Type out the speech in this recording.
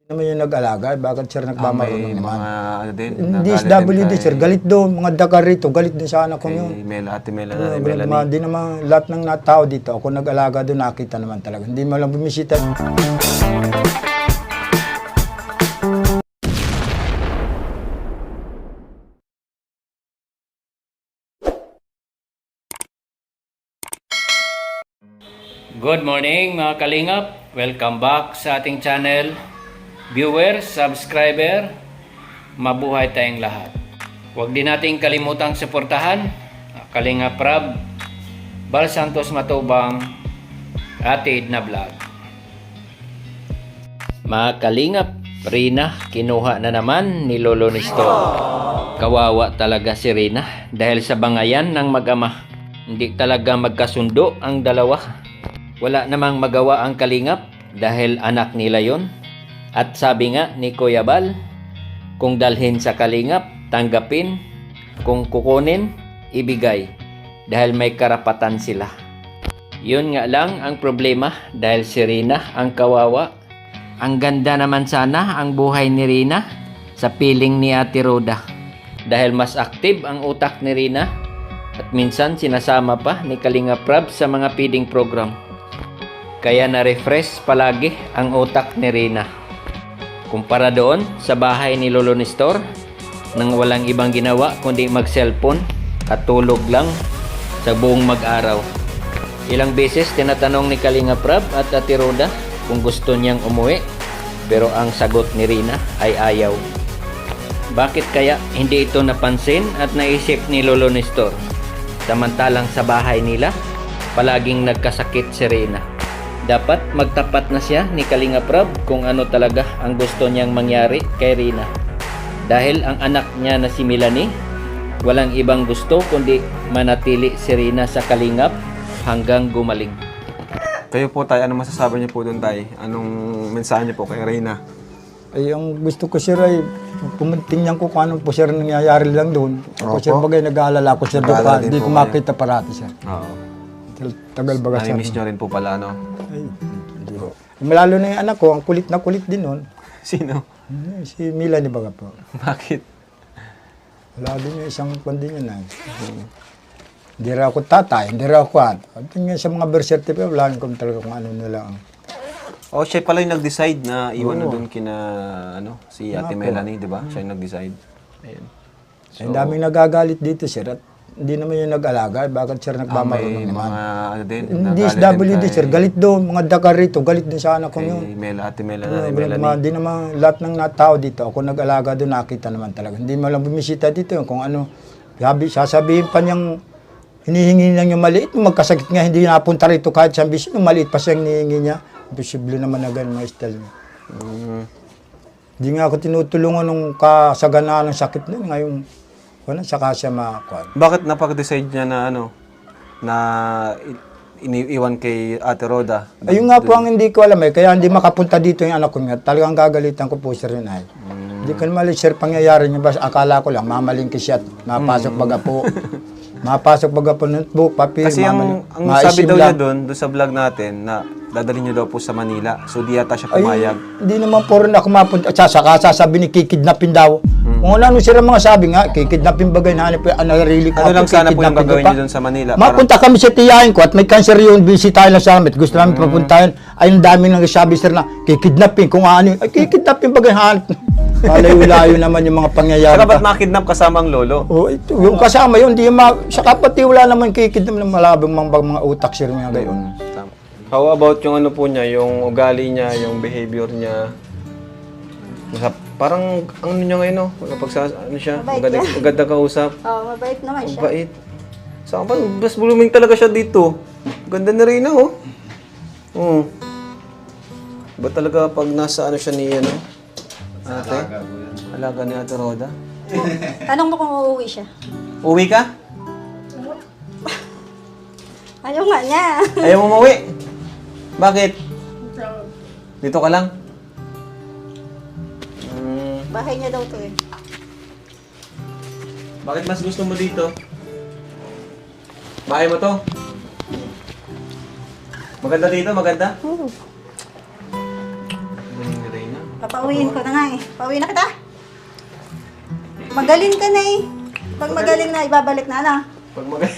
Naman yung nag-alaga, bakit sir nagmamarunong May naman? mga ano din. Hindi nagalit SWD din sir, galit doon, mga daga rito, galit din sa anak ko kay yun. Ate Mela na Melanie. Hindi naman lahat ng tao dito, ako nag-alaga doon, nakita naman talaga. Hindi mo lang bumisita. Good morning mga kalingap. Welcome back sa ating channel. Viewers, subscriber, mabuhay tayong lahat. Huwag din nating kalimutang suportahan Kalingap Rab, Bal Santos Matubang, Ate Edna Vlog. Mga kalingap, Rina, kinuha na naman ni Lolo Nestor. Kawawa talaga si Rina dahil sa bangayan ng mag-ama. Hindi talaga magkasundo ang dalawa. Wala namang magawa ang kalingap dahil anak nila yon. At sabi nga ni Kuya Bal, kung dalhin sa kalingap, tanggapin. Kung kukunin, ibigay. Dahil may karapatan sila. Yun nga lang ang problema dahil si Rina ang kawawa. Ang ganda naman sana ang buhay ni Rina sa piling ni Ate Roda. Dahil mas active ang utak ni Rina at minsan sinasama pa ni Kalingap Rab sa mga feeding program. Kaya na-refresh palagi ang utak ni Rina. Kumpara doon sa bahay ni Lolo Nestor, nang walang ibang ginawa kundi mag-cellphone at tulog lang sa buong mag-araw. Ilang beses tinatanong ni Kalingap Rab at Ate Roda kung gusto niyang umuwi, pero ang sagot ni Rina ay ayaw. Bakit kaya hindi ito napansin at naisip ni Lolo Nestor? Samantalang sa bahay nila, palaging nagkasakit si Rina. Dapat magtapat na siya ni Kalingap Rab kung ano talaga ang gusto niyang mangyari kay Rina. Dahil ang anak niya na si Melanie, walang ibang gusto kundi manatili si Rina sa Kalingap hanggang gumaling. Kayo po tayo, ano masasabi niyo po doon tayo? Anong mensahe niyo po kay Rina? Ay, ang gusto ko sir ay tingnan ko kung anong po sir nangyayari lang doon. Ako sir bagay nag-aalala ko sir doon, hindi ko makita parati sir. Oo. Tagal baga sir. Nami-miss niyo rin po pala, no? Ay, hindi ko. Lalo na yung anak ko, ang kulit na kulit din nun. Sino? Si Melanie baga po. Bakit? Wala din yung isang pandi niya na. Hindi raw ako tatay, hindi raw ako at. Tingnan sa mga birth certificate, wala ko talaga kung ano nila ang. Oh, siya pala yung nag-decide na iwan na doon kina, si Ate Melanie, di ba? Siya yung nag-decide. Ayun. Ang daming nagagalit dito sir at hindi naman yung nag-alaga, bakit sir nagmamarunong naman? Mga ano din. Hindi SWD sir, galit doon, mga daga rito, galit din sa anak ko yun. Ate Mela na Melanie. Hindi naman lahat ng tao dito, ako nag-alaga doon, nakita naman talaga. Hindi mo lang bumisita dito kung ano, sasabihin pa niyang hinihingi lang yung maliit, magkasakit nga, hindi napunta rito kahit sa ambisyon, maliit pa siyang hinihingi niya. Imposible naman na ganun mga style niya. Hindi nga ako tinutulungan nung kasaganaan ng sakit na ngayon. Wala, saka siya makakuha. Bakit napag-decide niya na na iniiwan kay Ate Roda? Ayun nga po ang hindi ko alam kaya hindi makapunta dito yung anak ko nga. Talagang gagalitan ko po sir yun ay. Hindi ko naman sir pangyayari niya ba, akala ko lang mamalingki siya at mapasok baga po. Mapasok baga po notebook, papel, Kasi ang sabi daw niya doon sa vlog natin na dadalhin niyo daw po sa Manila. So di yata siya pumayag. Hindi naman po rin ako mapunta. Saka sasabi ni kikidnapin daw. Kung ano sila mga sabi nga, kikidnapin bagay na hanip ang narili ko. Ano lang sana po yung gagawin niyo doon sa Manila? Mapunta kami sa tiyahin ko at may cancer yung bisitahin lang sa amin. Gusto namin papuntahin. Ay, ang dami nang sabi sir na kikidnapin. Kung ano, ay kikidnapin bagay hanip. Malayo-layo naman yung mga pangyayari. Saka ba't makidnap kasama ang lolo? Oh, ito, yung kasama yun, di saka pati wala naman kikidnap ng malabang mga utak sir nga gayon. How about yung ano po niya, yung ugali niya, yung behavior niya? Parang ano niya ngayon, no? Ano siya? Maganda kausap. Oo, mabait naman siya. Mabait. Saka pa, mas blooming talaga siya dito. Ganda na rin, oh. Ba talaga pag nasa ano siya ni, ate? Alaga ni Ate Roda. Tanong mo kung uuwi siya. Uwi ka? Ayaw nga niya. Ayaw mo umuwi? Bakit? Dito ka lang? Bahay niya daw to eh. Bakit mas gusto mo dito? Bahay mo to? Maganda dito? Maganda? Papa, Pauwiin ko na nga eh. Pauwi na kita. Magaling ka na eh. Pag magaling na, ibabalik na, ano? Pag mag-